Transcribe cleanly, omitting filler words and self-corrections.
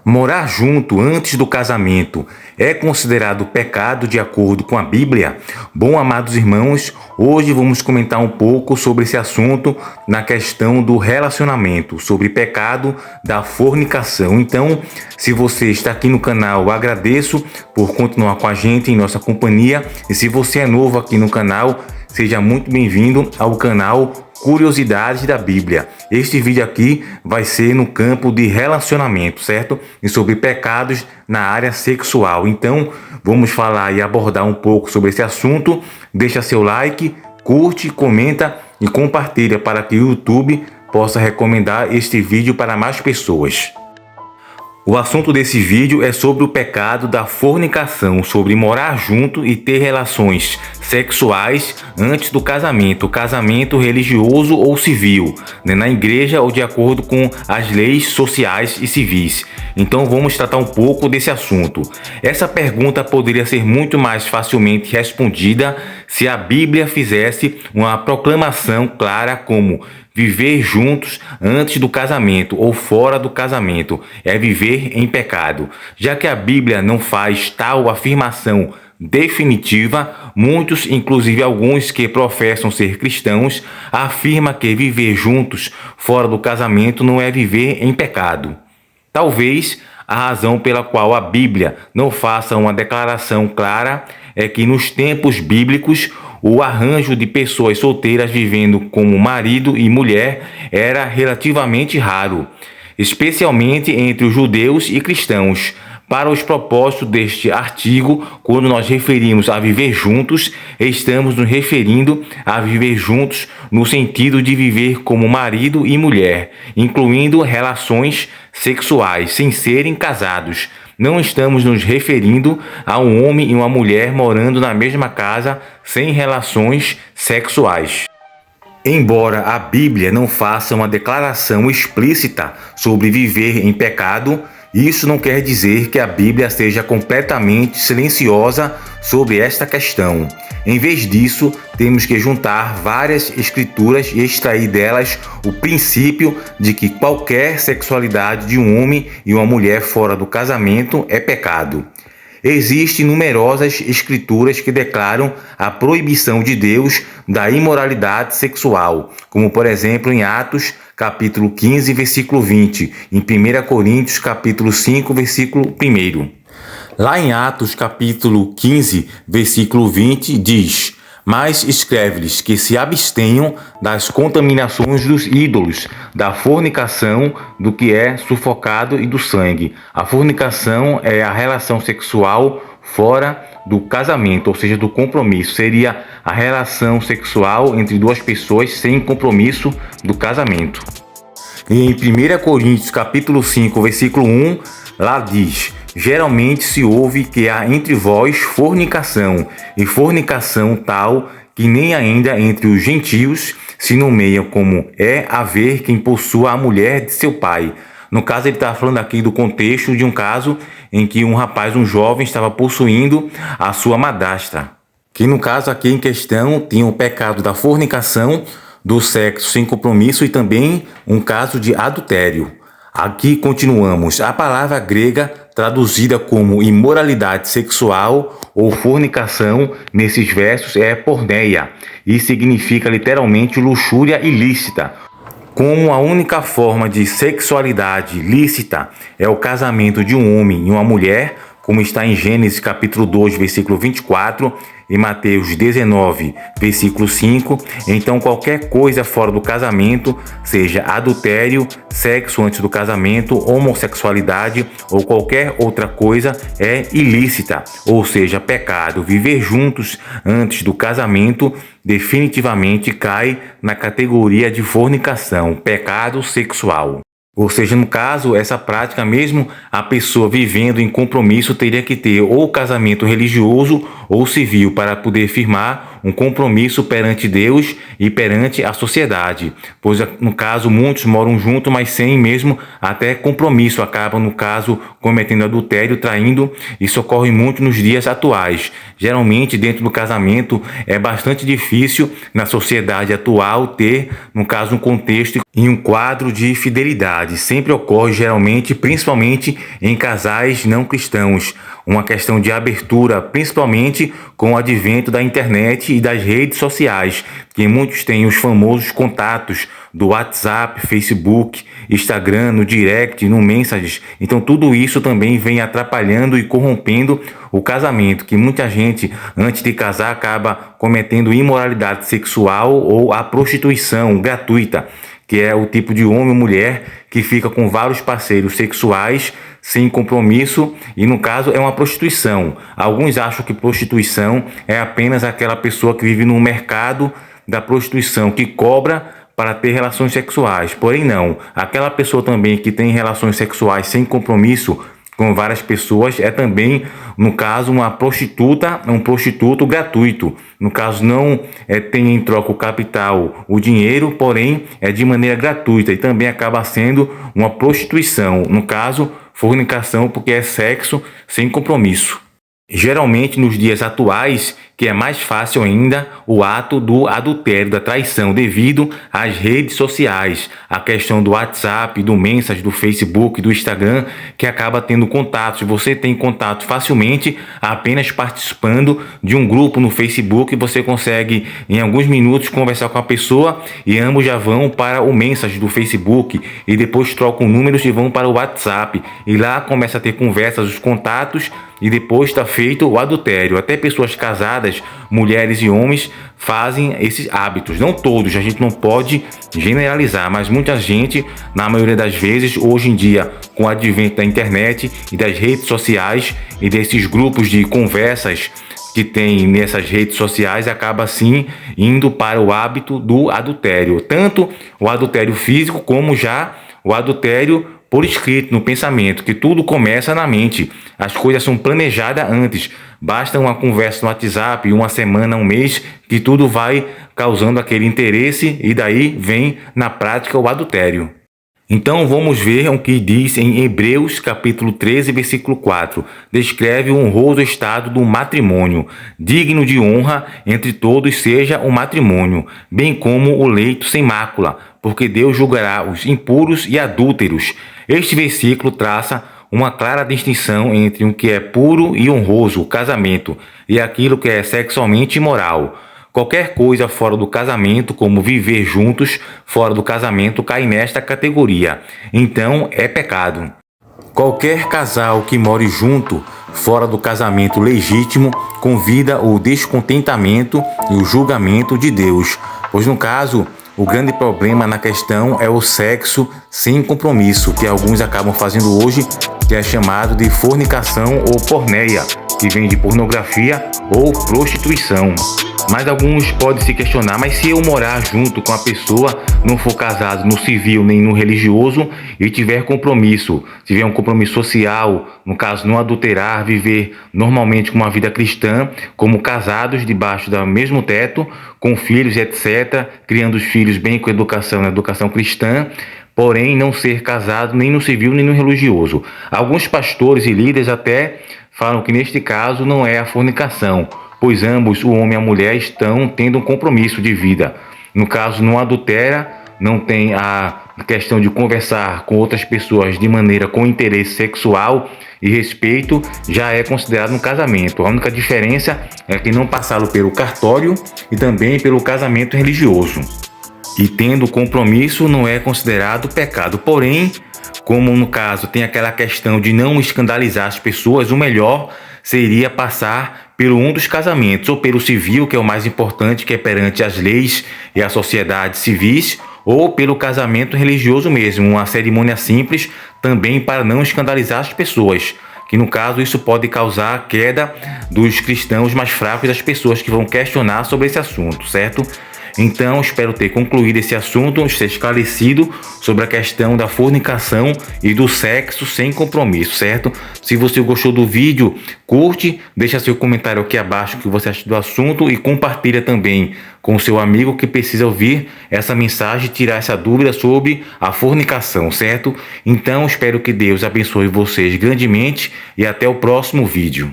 Morar junto antes do casamento é considerado pecado de acordo com a Bíblia? Bom, amados irmãos, hoje vamos comentar um pouco sobre esse assunto na questão do relacionamento, sobre pecado da fornicação. Então, se você está aqui no canal, eu agradeço por continuar com a gente em nossa companhia. E se você é novo aqui no canal, seja muito bem-vindo ao canal Curiosidades da Bíblia. Este vídeo aqui vai ser no campo de relacionamento, certo? E sobre pecados na área sexual. Então, vamos falar e abordar um pouco sobre esse assunto. Deixa seu like, curte, comenta e compartilha para que o YouTube possa recomendar este vídeo para mais pessoas. O assunto desse vídeo é sobre o pecado da fornicação, sobre morar junto e ter relações sexuais antes do casamento religioso ou civil, na igreja ou de acordo com as leis sociais e civis. Então vamos tratar um pouco desse assunto. Essa pergunta poderia ser muito mais facilmente respondida se a Bíblia fizesse uma proclamação clara como: viver juntos antes do casamento ou fora do casamento é viver em pecado. Já que a Bíblia não faz tal afirmação definitiva, muitos, inclusive alguns que professam ser cristãos, afirmam que viver juntos fora do casamento não é viver em pecado. Talvez a razão pela qual a Bíblia não faça uma declaração clara é que nos tempos bíblicos o arranjo de pessoas solteiras vivendo como marido e mulher era relativamente raro, especialmente entre os judeus e cristãos. Para os propósitos deste artigo, quando nós referimos a viver juntos, estamos nos referindo a viver juntos no sentido de viver como marido e mulher, incluindo relações sexuais, sem serem casados. Não estamos nos referindo a um homem e uma mulher morando na mesma casa sem relações sexuais. Embora a Bíblia não faça uma declaração explícita sobre viver em pecado, isso não quer dizer que a Bíblia seja completamente silenciosa sobre esta questão. Em vez disso, temos que juntar várias escrituras e extrair delas o princípio de que qualquer sexualidade de um homem e uma mulher fora do casamento é pecado. Existem numerosas escrituras que declaram a proibição de Deus da imoralidade sexual, como por exemplo em Atos capítulo 15, versículo 20, em 1 Coríntios capítulo 5, versículo 1. Lá em Atos capítulo 15, versículo 20, diz: mas escreve-lhes que se abstenham das contaminações dos ídolos, da fornicação, do que é sufocado e do sangue. A fornicação é a relação sexual fora do casamento, ou seja, do compromisso. Seria a relação sexual entre duas pessoas sem compromisso do casamento. E em 1 Coríntios capítulo 5, versículo 1, lá diz: geralmente se ouve que há entre vós fornicação, e fornicação tal que nem ainda entre os gentios se nomeia, como é haver quem possua a mulher de seu pai. No caso, ele está falando aqui do contexto de um caso em que um jovem, estava possuindo a sua madrasta. Que no caso aqui em questão tinha o pecado da fornicação, do sexo sem compromisso e também um caso de adultério. Aqui continuamos. A palavra grega traduzida como imoralidade sexual ou fornicação nesses versos é porneia e significa literalmente luxúria ilícita. Como a única forma de sexualidade lícita é o casamento de um homem e uma mulher, como está em Gênesis capítulo 2, versículo 24, e Mateus 19, versículo 5, então qualquer coisa fora do casamento, seja adultério, sexo antes do casamento, homossexualidade ou qualquer outra coisa, é ilícita, ou seja, pecado. Viver juntos antes do casamento definitivamente cai na categoria de fornicação, pecado sexual. Ou seja, no caso, essa prática, mesmo a pessoa vivendo em compromisso, teria que ter ou casamento religioso ou civil para poder firmar um compromisso perante Deus e perante a sociedade, pois no caso muitos moram juntos, mas sem mesmo até compromisso, acabam no caso cometendo adultério, traindo. Isso ocorre muito nos dias atuais. Geralmente dentro do casamento é bastante difícil na sociedade atual ter, no caso, um contexto e um quadro de fidelidade. Sempre ocorre geralmente, principalmente em casais não cristãos, uma questão de abertura, principalmente com o advento da internet e das redes sociais, que muitos têm os famosos contatos do WhatsApp, Facebook, Instagram, no direct, no Messages. Então tudo isso também vem atrapalhando e corrompendo o casamento, que muita gente antes de casar acaba cometendo imoralidade sexual ou a prostituição gratuita, que é o tipo de homem ou mulher que fica com vários parceiros sexuais sem compromisso, e no caso é uma prostituição. Alguns acham que prostituição é apenas aquela pessoa que vive no mercado da prostituição, que cobra para ter relações sexuais. Porém não, aquela pessoa também que tem relações sexuais sem compromisso com várias pessoas é também, no caso, uma prostituta, um prostituto gratuito. No caso, não tem em troca o capital, o dinheiro, porém é de maneira gratuita e também acaba sendo uma prostituição. No caso, fornicação, porque é sexo sem compromisso. Geralmente nos dias atuais, que é mais fácil ainda o ato do adultério, da traição, devido às redes sociais, a questão do WhatsApp, do Message, do Facebook, do Instagram, que acaba tendo contatos. Você tem contato facilmente apenas participando de um grupo no Facebook, você consegue em alguns minutos conversar com a pessoa e ambos já vão para o Message do Facebook e depois trocam números e vão para o WhatsApp e lá começa a ter conversas, os contatos, e depois está feito o adultério. Até pessoas casadas, mulheres e homens, fazem esses hábitos. Não todos, a gente não pode generalizar, mas muita gente, na maioria das vezes, hoje em dia, com o advento da internet e das redes sociais e desses grupos de conversas que tem nessas redes sociais, acaba assim indo para o hábito do adultério. Tanto o adultério físico como já o adultério por escrito, no pensamento, que tudo começa na mente. As coisas são planejadas antes. Basta uma conversa no WhatsApp, uma semana, um mês, que tudo vai causando aquele interesse e daí vem na prática o adultério. Então vamos ver o que diz em Hebreus capítulo 13, versículo 4. Descreve o honroso estado do matrimônio. Digno de honra entre todos seja o matrimônio, bem como o leito sem mácula, porque Deus julgará os impuros e adúlteros. Este versículo traça uma clara distinção entre o que é puro e honroso, o casamento, e aquilo que é sexualmente imoral. Qualquer coisa fora do casamento, como viver juntos fora do casamento, cai nesta categoria. Então é pecado. Qualquer casal que more junto fora do casamento legítimo convida o descontentamento e o julgamento de Deus, pois no caso o grande problema na questão é o sexo sem compromisso, que alguns acabam fazendo hoje, que é chamado de fornicação ou porneia, que vem de pornografia ou prostituição. Mas alguns podem se questionar, mas se eu morar junto com a pessoa, não for casado no civil nem no religioso e tiver compromisso, tiver um compromisso social, no caso não adulterar, viver normalmente com uma vida cristã, como casados debaixo do mesmo teto, com filhos, etc., criando os filhos bem com educação, na educação cristã, porém não ser casado nem no civil nem no religioso. Alguns pastores e líderes até falam que neste caso não é a fornicação, pois ambos, o homem e a mulher, estão tendo um compromisso de vida. No caso, não adultera, não tem a questão de conversar com outras pessoas de maneira com interesse sexual e respeito, já é considerado um casamento. A única diferença é que não passaram pelo cartório e também pelo casamento religioso. E tendo compromisso não é considerado pecado. Porém, como no caso tem aquela questão de não escandalizar as pessoas, o melhor seria passar pelo um dos casamentos, ou pelo civil, que é o mais importante, que é perante as leis e a sociedade civis, ou pelo casamento religioso mesmo, uma cerimônia simples, também para não escandalizar as pessoas, que no caso isso pode causar a queda dos cristãos mais fracos, das pessoas que vão questionar sobre esse assunto, certo? Então, espero ter concluído esse assunto, ser esclarecido sobre a questão da fornicação e do sexo sem compromisso, certo? Se você gostou do vídeo, curte, deixa seu comentário aqui abaixo o que você acha do assunto e compartilha também com seu amigo que precisa ouvir essa mensagem e tirar essa dúvida sobre a fornicação, certo? Então, espero que Deus abençoe vocês grandemente e até o próximo vídeo.